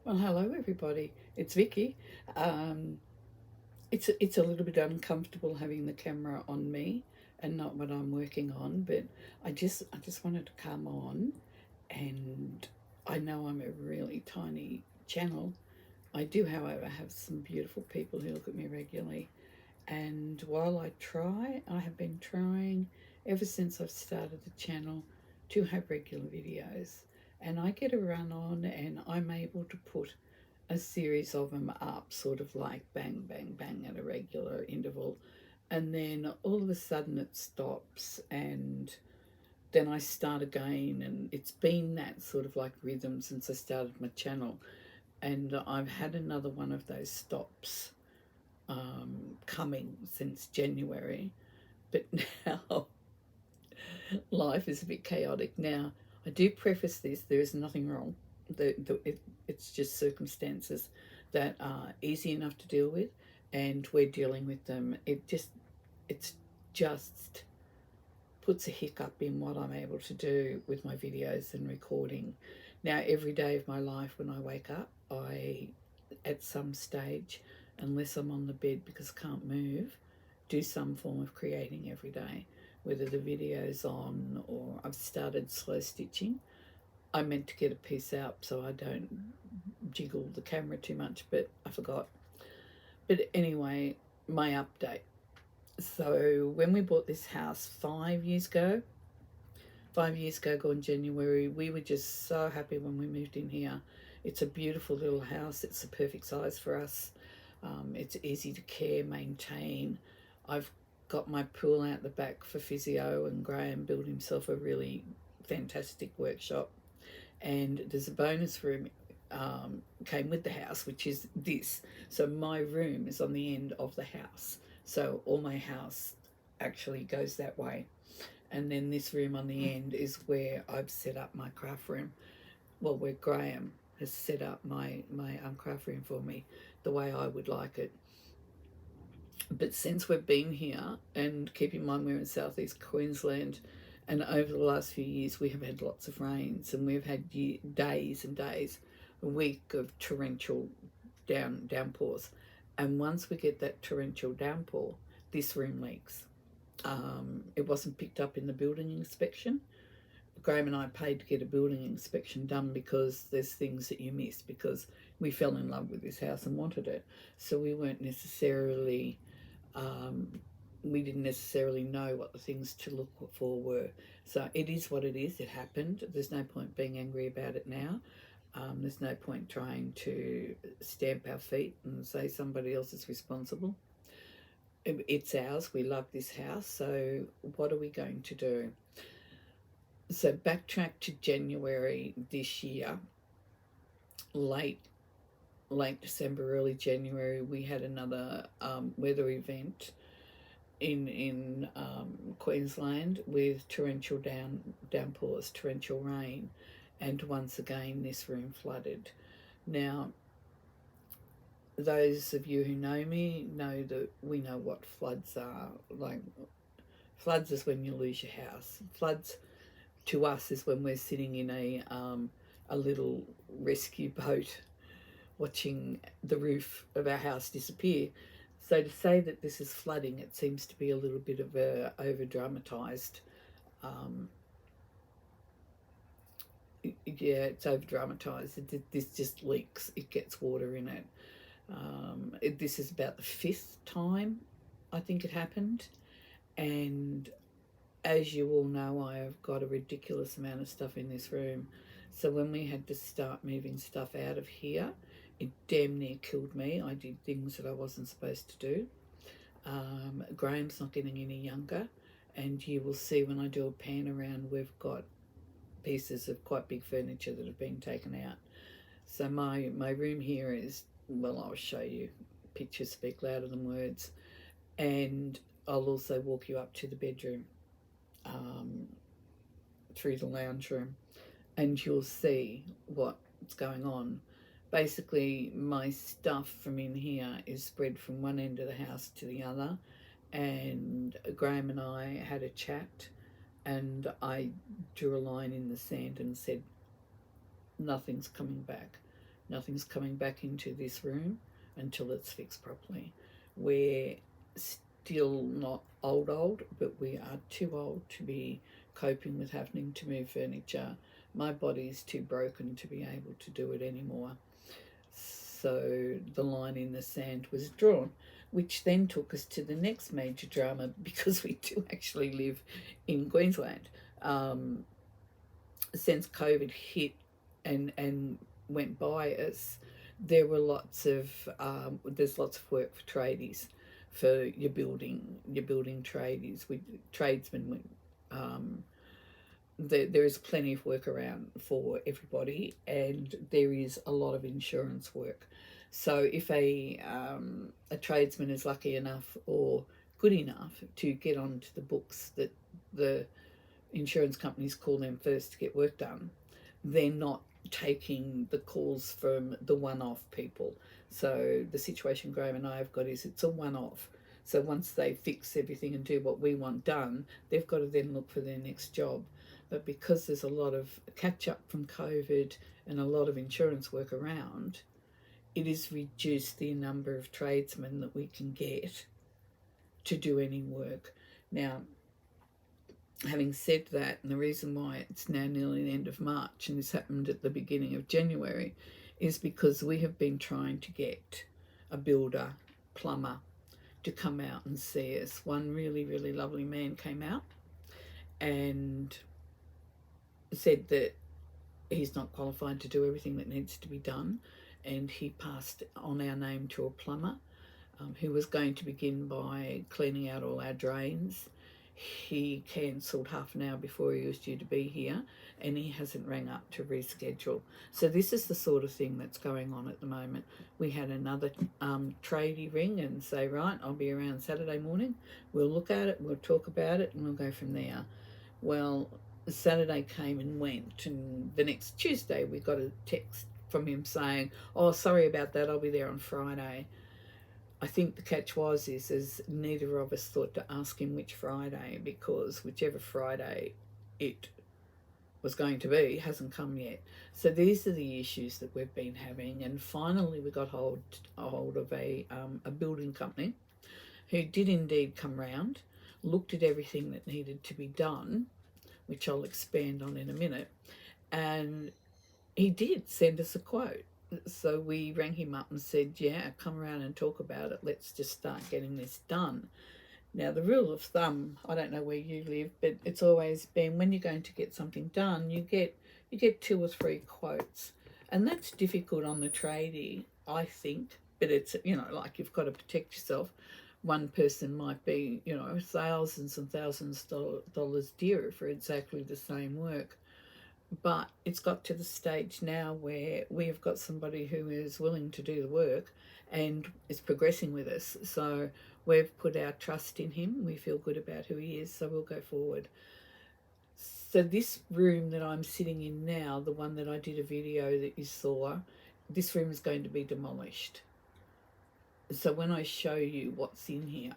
Well, hello everybody. It's Vicky. Um, it's a little bit uncomfortable having the camera on me and not what I'm working on, but I just wanted to come on, and I know I'm a really tiny channel. I do, however, have some beautiful people who look at me regularly, and while I have been trying ever since I've started the channel to have regular videos, and I get a run on, and I'm able to put a series of them up, sort of like bang, bang, bang at a regular interval. And then all of a sudden it stops, and then I start again. And it's been that sort of like rhythm since I started my channel. And I've had another one of those stops coming since January. But now life is a bit chaotic. Now, I do preface this, there is nothing wrong. It's just circumstances that are easy enough to deal with, and we're dealing with them. It's just puts a hiccup in what I'm able to do with my videos and recording. Now, every day of my life when I wake up, I, at some stage, unless I'm on the bed because I can't move, do some form of creating every day, whether the video's on or I've started slow stitching. I meant to get a piece out so I don't jiggle the camera too much, but I forgot. But anyway, my update. So when we bought this house 5 years ago, 5 years ago, gone January, we were just so happy when we moved in here. It's a beautiful little house. It's the perfect size for us. It's easy to care, maintain. I've got my pool out the back for physio, and Graham built himself a really fantastic workshop. And there's a bonus room came with the house, which is this. So my room is on the end of the house. So all my house actually goes that way. And then this room on the end is where I've set up my craft room. Well, where Graham has set up my craft room for me, the way I would like it. But since we've been here, and keep in mind we're in southeast Queensland, and over the last few years we have had lots of rains, and we've had days and days, a week of torrential downpours. And once we get that torrential downpour, this room leaks. It wasn't picked up in the building inspection. Graham and I paid to get a building inspection done because there's things that you miss, because we fell in love with this house and wanted it. So we weren't necessarily, we didn't necessarily know what the things to look for were. So it is what it is. It happened. There's no point being angry about it now. There's no point trying to stamp our feet and say somebody else is responsible. It's ours. We love this house. So what are we going to do? So backtrack to January this year, late December, early January, we had another weather event in Queensland with torrential downpours, torrential rain, and once again this room flooded. Now, those of you who know me know that we know what floods are. Like, floods is when you lose your house. Floods to us is when we're sitting in a little rescue boat watching the roof of our house disappear. So to say that this is flooding, it seems to be a little bit of a over dramatized. Um, yeah, it's over dramatized. This just leaks. It gets water in it. This is about the fifth time I think it happened, and as you all know, I have got a ridiculous amount of stuff in this room. So when we had to start moving stuff out of here, it damn near killed me. I did things that I wasn't supposed to do. Graham's not getting any younger, and you will see when I do a pan around, we've got pieces of quite big furniture that have been taken out. So my room here is, well, I'll show you. Pictures speak louder than words. And I'll also walk you up to the bedroom, um, through the lounge room, and you'll see what's going on. Basically, my stuff from in here is spread from one end of the house to the other, and Graham and I had a chat, and I drew a line in the sand and said, nothing's coming back. Nothing's coming back into this room until it's fixed properly. We're still not old, but we are too old to be coping with having to move furniture. My body's too broken to be able to do it anymore. So the line in the sand was drawn, which then took us to the next major drama because we do actually live in Queensland. Since COVID hit and went by us, there were there's lots of work for tradies, for your building tradies, with tradesmen. Um, there is plenty of work around for everybody, and there is a lot of insurance work. So if a tradesman is lucky enough or good enough to get onto the books that the insurance companies call them first to get work done, they're not taking the calls from the one-off people. So the situation Graham and I have got is it's a one-off. So once they fix everything and do what we want done, they've got to then look for their next job. But because there's a lot of catch up from COVID and a lot of insurance work around, it has reduced the number of tradesmen that we can get to do any work. Now, having said that, and the reason why it's now nearly the end of March and this happened at the beginning of January, is because we have been trying to get a builder, plumber, to come out and see us. One really, really lovely man came out and said that he's not qualified to do everything that needs to be done, and he passed on our name to a plumber who was going to begin by cleaning out all our drains. He cancelled half an hour before he was due to be here, and he hasn't rang up to reschedule. So this is the sort of thing that's going on at the moment. We had another tradie ring and say, right, I'll be around Saturday morning. We'll look at it, we'll talk about it, and we'll go from there. Well, Saturday came and went, and the next Tuesday we got a text from him saying, oh, sorry about that, I'll be there on Friday. I think the catch is neither of us thought to ask him which Friday, because whichever Friday it was going to be hasn't come yet. So these are the issues that we've been having, and finally we got hold of a building company who did indeed come round, looked at everything that needed to be done, which I'll expand on in a minute, and he did send us a quote. So we rang him up and said, yeah, come around and talk about it. Let's just start getting this done. Now, the rule of thumb, I don't know where you live, but it's always been when you're going to get something done, you get 2 or 3 quotes. And that's difficult on the tradie, I think. But it's, like you've got to protect yourself. One person might be, thousands and thousands of dollars dearer for exactly the same work. But it's got to the stage now where we've got somebody who is willing to do the work and is progressing with us. So we've put our trust in him. We feel good about who he is, so we'll go forward. So this room that I'm sitting in now, the one that I did a video that you saw, this room is going to be demolished. So when I show you what's in here,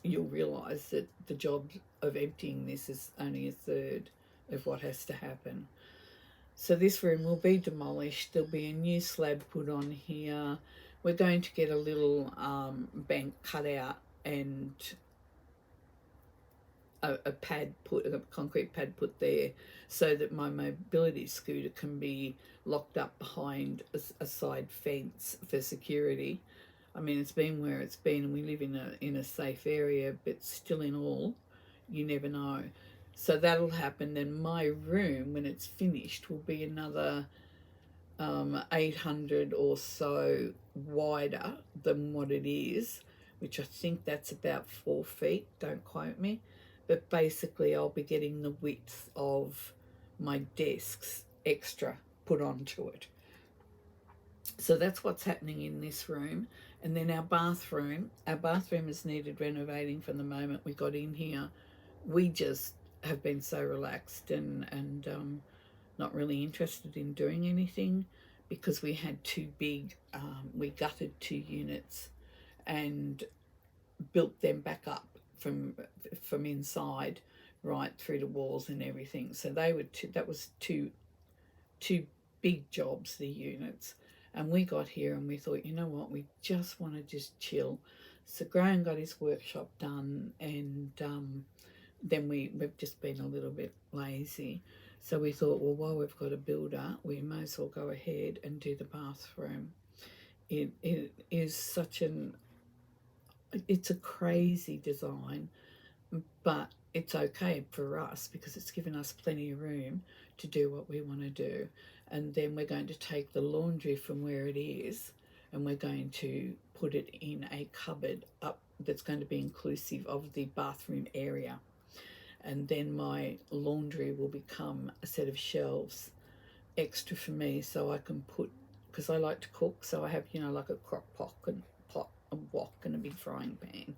you'll realise that the job of emptying this is only a third of what has to happen. So this room will be demolished. There'll be a new slab put on here. We're going to get a little bank cut out and a concrete pad put there, so that my mobility scooter can be locked up behind a side fence for security. I mean, it's been where it's been, and we live in a safe area, but still, in all, you never know. So that'll happen. Then my room, when it's finished, will be another 800 or so wider than what it is, which I think that's about 4 feet. Don't quote me. But basically, I'll be getting the width of my desks extra put onto it. So that's what's happening in this room. And then our bathroom has needed renovating from the moment we got in here. We just have been so relaxed and not really interested in doing anything, because we had 2 big, we gutted 2 units and built them back up from inside right through the walls and everything. So that was two big jobs, the units. And we got here and we thought, you know what, we just want to just chill. So Graham got his workshop done, and then we've just been a little bit lazy. So we thought, well, while we've got a builder, we may as well go ahead and do the bathroom. It is such an, it's a crazy design, but it's okay for us because it's given us plenty of room to do what we want to do. And then we're going to take the laundry from where it is and we're going to put it in a cupboard up that's going to be inclusive of the bathroom area. And then my laundry will become a set of shelves extra for me, so I can put, because I like to cook, so I have, you know, like a crock pot, a wok and a big frying pan,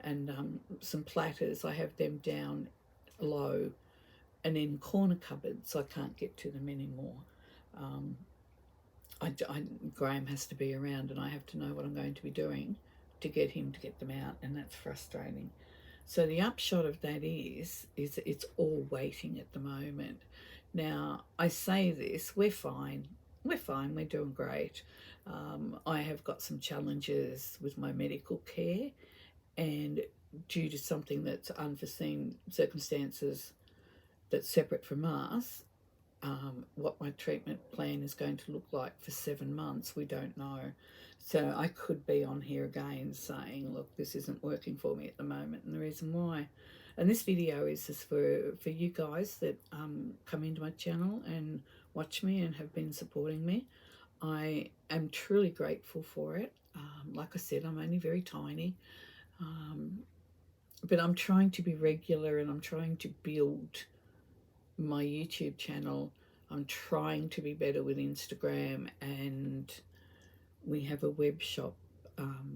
and some platters. I have them down low and in corner cupboards, so I can't get to them anymore. Um, Graham has to be around, and I have to know what I'm going to be doing to get him to get them out, and that's frustrating. So the upshot of that is it's all waiting at the moment. Now I say this, we're fine, we're doing great. I have got some challenges with my medical care, and due to something that's unforeseen circumstances that's separate from us, what my treatment plan is going to look like for 7 months, we don't know. So I could be on here again saying, look, this isn't working for me at the moment, and the reason why. And this video is just for you guys that come into my channel and watch me and have been supporting me. I am truly grateful for it. Like I said, I'm only very tiny, but I'm trying to be regular and I'm trying to build my YouTube channel. I'm trying to be better with Instagram, and we have a web shop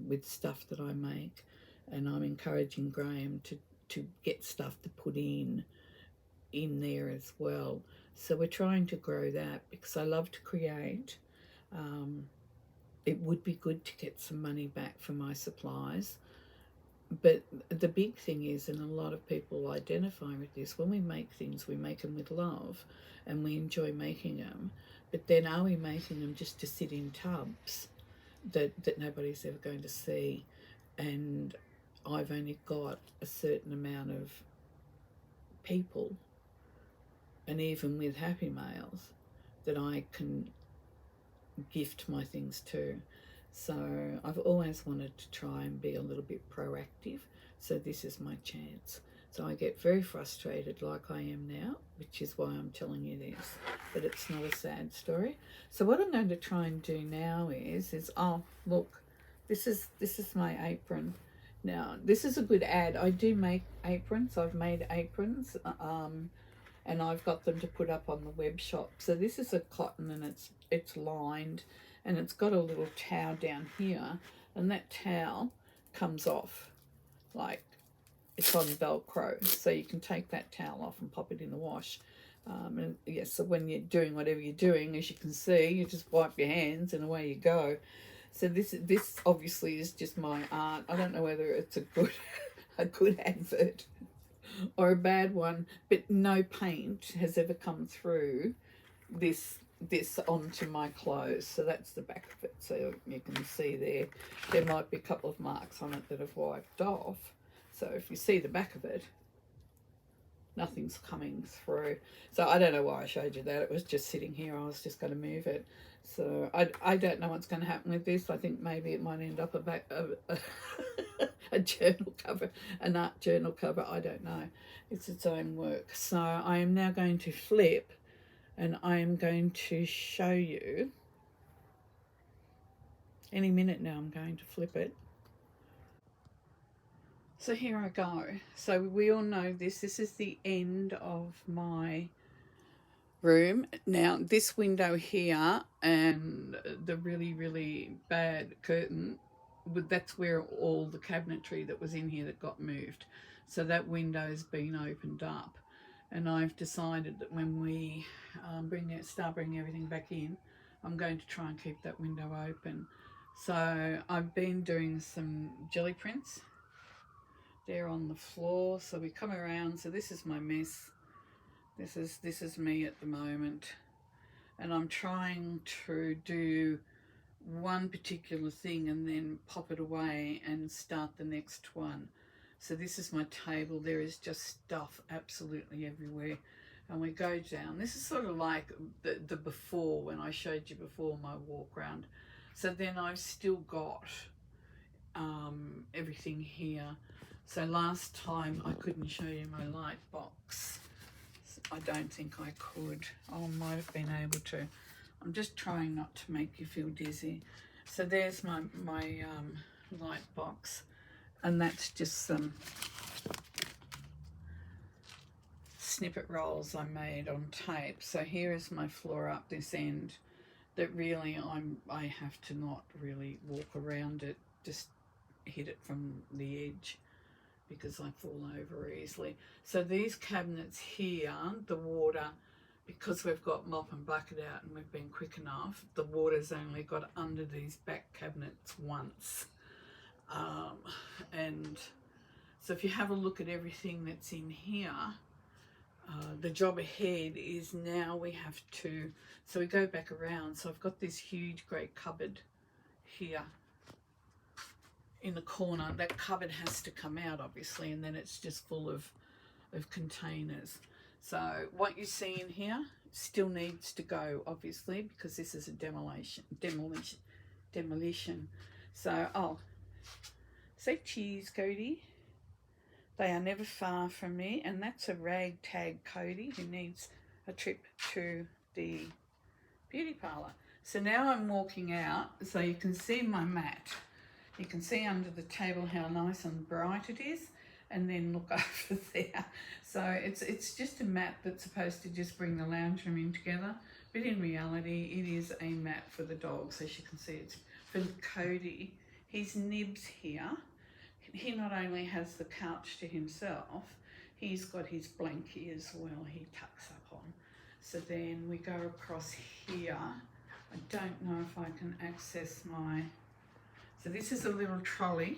with stuff that I make, and I'm encouraging Graham to get stuff to put in there as well. So we're trying to grow that because I love to create. It would be good to get some money back for my supplies. But the big thing is, and a lot of people identify with this, when we make things, we make them with love and we enjoy making them. But then are we making them just to sit in tubs that nobody's ever going to see? And I've only got a certain amount of people, and even with Happy Mails, that I can gift my things to. So I've always wanted to try and be a little bit proactive, so this is my chance. So I get very frustrated like I am now, which is why I'm telling you this, but it's not a sad story. So what I'm going to try and do now is oh look, this is my apron. Now this is a good ad. I do make aprons. I've made aprons, and I've got them to put up on the web shop. So this is a cotton, and it's lined, and it's got a little towel down here, and that towel comes off like it's on Velcro, so you can take that towel off and pop it in the wash. And yes, so when you're doing whatever you're doing, as you can see, you just wipe your hands and away you go. So this obviously is just my art. I don't know whether it's a good a good advert or a bad one, but no paint has ever come through this onto my clothes. So that's the back of it. So you can see there might be a couple of marks on it that have wiped off. So if you see the back of it, nothing's coming through. So I don't know why I showed you that. It was just sitting here. I was just going to move it. So I don't know what's going to happen with this. I think maybe it might end up a journal cover, an art journal cover. I don't know. It's its own work. So I am now going to flip, and I am going to show you. Any minute now I'm going to flip it. So here I go. So we all know this. This is the end of my room. Now this window here and the really, really bad curtain, that's where all the cabinetry that was in here that got moved. So that window's been opened up. And I've decided that when we start bringing everything back in, I'm going to try and keep that window open. So I've been doing some jelly prints there on the floor. So we come around. So this is my mess. This is me at the moment, and I'm trying to do one particular thing and then pop it away and start the next one. So this is my table. There is just stuff absolutely everywhere. And we go down. This is sort of like the before, when I showed you before my walk round. So then I've still got everything here. So last time I couldn't show you my light box. I don't think I could. I might have been able to. I'm just trying not to make you feel dizzy. So there's my light box, and that's just some snippet rolls I made on tape. So here is my floor up this end that really I have to not really walk around it, just hit it from the edge because I fall over easily. So these cabinets here, the water, because we've got mop and bucket out and we've been quick enough, the water's only got under these back cabinets once. And so if you have a look at everything that's in here, the job ahead is now we have to, so we go back around. So I've got this huge great cupboard here in the corner. That cupboard has to come out obviously, and then it's just full of containers. So what you see in here still needs to go obviously, because this is a demolition. So I'll say cheese, Cody. They are never far from me, and that's a ragtag Cody who needs a trip to the beauty parlour. So now I'm walking out, so you can see my mat. You can see under the table how nice and bright it is, and then look over there. So it's just a mat that's supposed to just bring the lounge room in together, but in reality it is a mat for the dogs. As you can see, it's for Cody. His nibs here. He not only has the couch to himself, he's got his blankie as well he tucks up on. So then we go across here. I don't know if I can access my... So this is a little trolley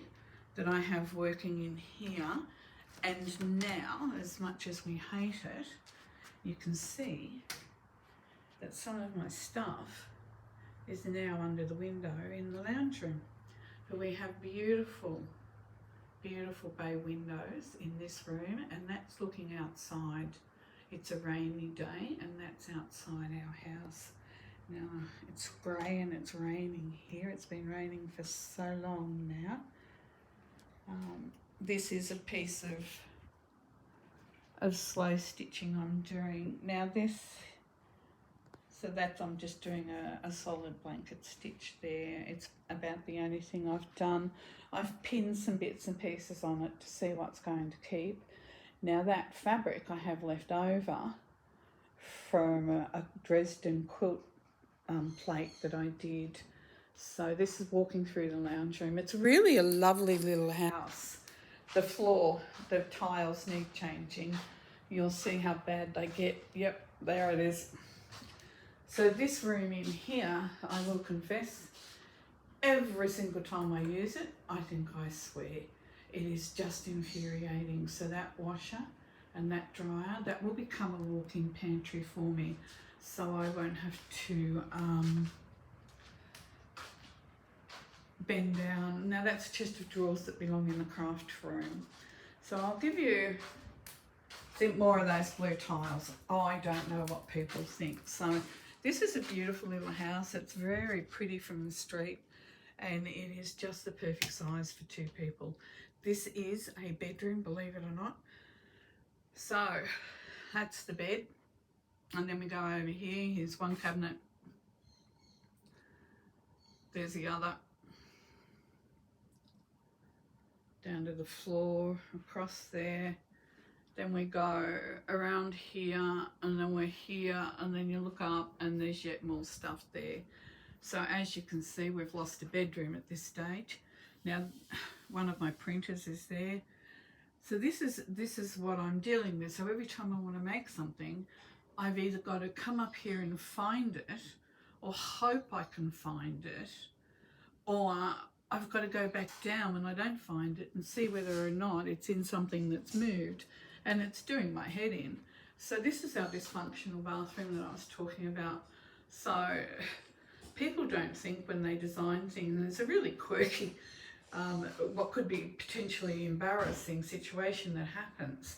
that I have working in here. And now, as much as we hate it, you can see that some of my stuff is now under the window in the lounge room. But we have beautiful bay windows in this room, and that's looking outside. It's a rainy day and that's outside our house. Now it's grey and it's raining here. It's been raining for so long now. This is a piece of slow stitching I'm doing. Now this, so that's, I'm just doing a solid blanket stitch there. It's about the only thing I've done. I've pinned some bits and pieces on it to see what's going to keep. Now that fabric I have left over from a Dresden quilt plate that I did. So this is walking through the lounge room. It's really a lovely little house. The floor, the tiles need changing. You'll see how bad they get. Yep, there it is. So this room in here, I will confess, every single time I use it, I think I swear. It is just infuriating. So that washer and that dryer, that will become a walk-in pantry for me. So I won't have to bend down. Now that's a chest of drawers that belong in the craft room. So I'll give you more of those blue tiles. I don't know what people think. So this is a beautiful little house. It's very pretty from the street, and it is just the perfect size for two people. This is a bedroom, believe it or not. So that's the bed. And then we go over here. Here's one cabinet. There's the other. Down to the floor, across there. Then we go around here, and then we're here, and then you look up and there's yet more stuff there. So as you can see, we've lost a bedroom at this stage. Now, one of my printers is there. So this is what I'm dealing with. So every time I want to make something, I've either got to come up here and find it, or hope I can find it, or I've got to go back down when I don't find it and see whether or not it's in something that's moved, and it's doing my head in. So this is our dysfunctional bathroom that I was talking about. So people don't think when they design things, and it's a really quirky, what could be potentially embarrassing situation that happens.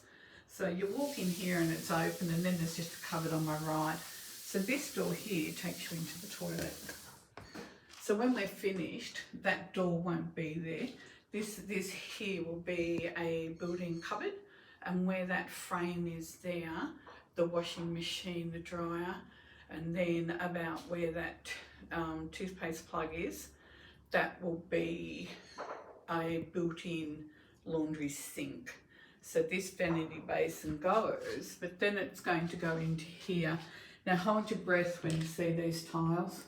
So you walk in here and it's open, and then there's just a cupboard on my right. So this door here takes you into the toilet. So when we're finished, that door won't be there. This here will be a built-in cupboard, and where that frame is there, the washing machine, the dryer, and then about where that toothpaste plug is, that will be a built-in laundry sink. So this vanity basin goes, but then it's going to go into here. Now hold your breath when you see these tiles.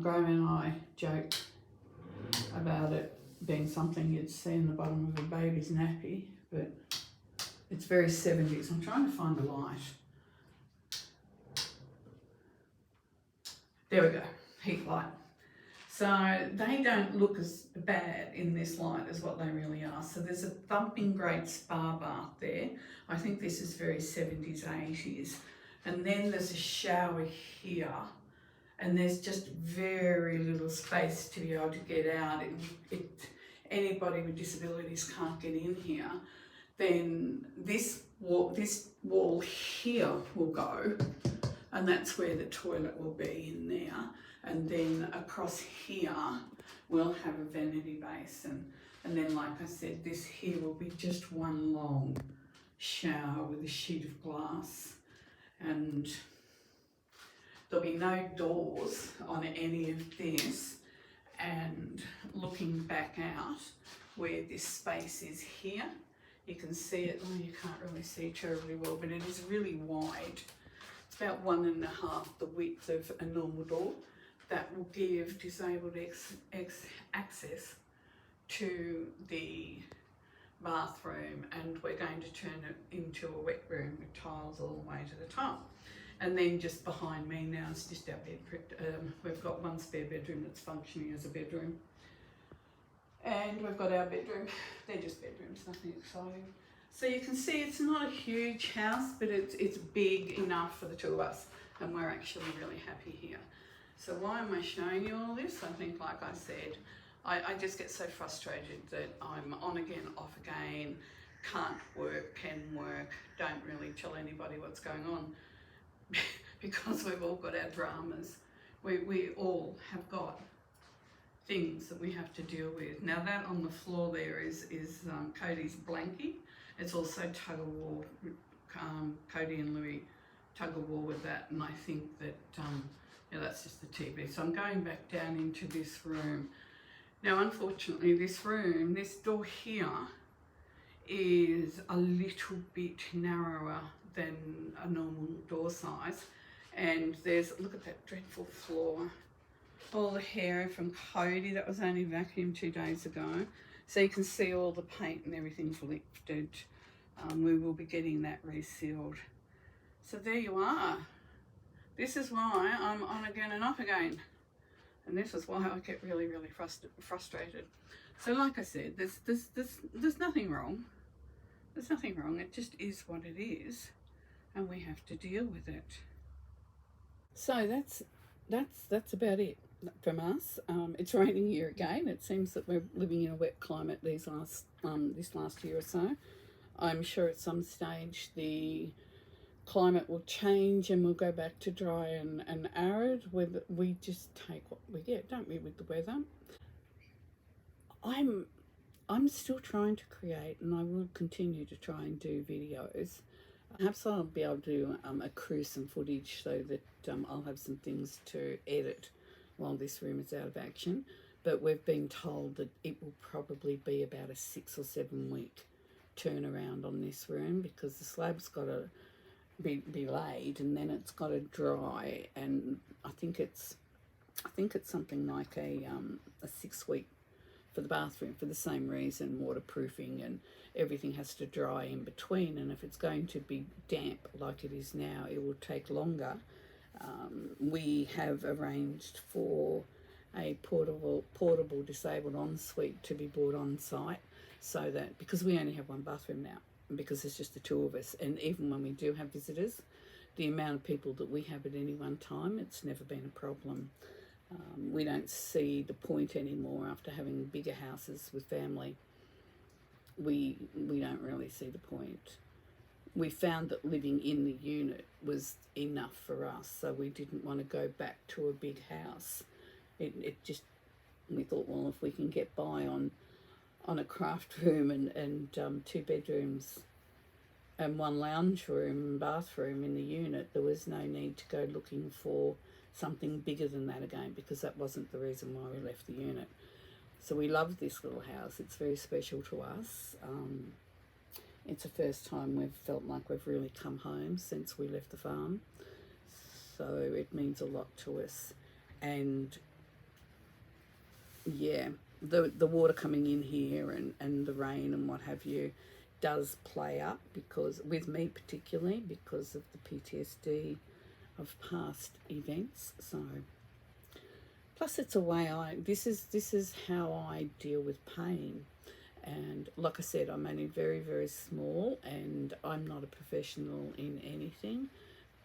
Graham and I joke about it being something you'd see in the bottom of a baby's nappy, but it's very 70s. I'm trying to find a light. There we go, heat light. So they don't look as bad in this light as what they really are. So there's a thumping great spa bath there. I think this is very 70s, 80s. And then there's a shower here. And there's just very little space to be able to get out. Anybody with disabilities can't get in here. Then this wall here will go, and that's where the toilet will be in there. And then across here, we'll have a vanity basin. And then, like I said, this here will be just one long shower with a sheet of glass. And there'll be no doors on any of this. And looking back out where this space is here, you can see it. Oh, you can't really see terribly well, but it is really wide. It's about 1.5 the width of a normal door. That will give disabled access to the bathroom, and we're going to turn it into a wet room with tiles all the way to the top. And then just behind me now is just our bedroom. We've got one spare bedroom that's functioning as a bedroom. And we've got our bedroom. They're just bedrooms, nothing exciting. So you can see it's not a huge house, but it's big enough for the two of us, and we're actually really happy here. So why am I showing you all this? I think, like I said, I just get so frustrated that I'm on again, off again, can't work, can work, don't really tell anybody what's going on because we've all got our dramas. We all have got things that we have to deal with. Now that on the floor there is Cody's blankie. It's also tug of war. Cody and Louis tug of war with that, and I think that yeah, that's just the TV. So I'm going back down into this room. Now, unfortunately, this room, this door here, is a little bit narrower than a normal door size. And there's, look at that dreadful floor. All the hair from Cody that was only vacuumed 2 days ago. So you can see all the paint and everything's lifted. We will be getting that resealed. So there you are. This is why I'm on again and off again. And this is why I get really, really frustrated. So like I said, there's nothing wrong. There's nothing wrong. It just is what it is. And we have to deal with it. So that's about it from us. It's raining here again. It seems that we're living in a wet climate this last year or so. I'm sure at some stage the climate will change and we'll go back to dry and arid. We just take what we get, don't we, with the weather. I'm still trying to create, and I will continue to try and do videos. Perhaps I'll be able to accrue some footage so that I'll have some things to edit while this room is out of action. But we've been told that it will probably be about a 6 or 7 week turnaround on this room, because the slab's got to be laid and then it's got to dry, and I think it's something like a 6 week for the bathroom, for the same reason, waterproofing and everything has to dry in between. And if it's going to be damp like it is now, it will take longer. We have arranged for a portable disabled ensuite to be brought on site, so that, because we only have one bathroom now, because it's just the two of us, and even when we do have visitors, the amount of people that we have at any one time, it's never been a problem. we don't see the point anymore after having bigger houses with family. We don't really see the point. We found that living in the unit was enough for us, so we didn't want to go back to a big house. It just, we thought, well, if we can get by on a craft room and 2 bedrooms and 1 lounge room and bathroom in the unit, there was no need to go looking for something bigger than that again, because that wasn't the reason why we left the unit. So we love this little house. It's very special to us. It's the first time we've felt like we've really come home since we left the farm. So it means a lot to us. And yeah, the water coming in here and the rain and what have you does play up, because with me particularly, because of the PTSD of past events. So plus it's a way this is how I deal with pain. And like I said, I'm only very, very small, and I'm not a professional in anything,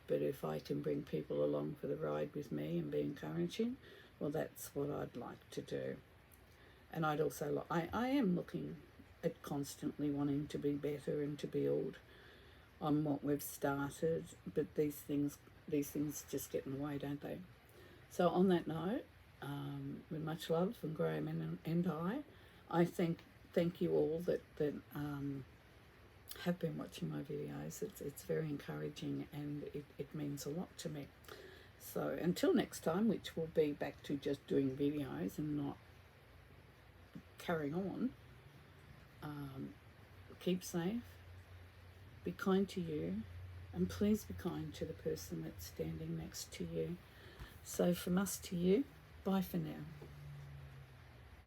but if I can bring people along for the ride with me and be encouraging, well, that's what I'd like to do. And I'd also I am looking at constantly wanting to be better and to build on what we've started, but these things just get in the way, don't they? So on that note, with much love from Graham and I thank you all that have been watching my videos. It's very encouraging, and it means a lot to me. So until next time, which will be back to just doing videos and not carrying on, keep safe, be kind to you, and please be kind to the person that's standing next to you. So from us to you, bye for now.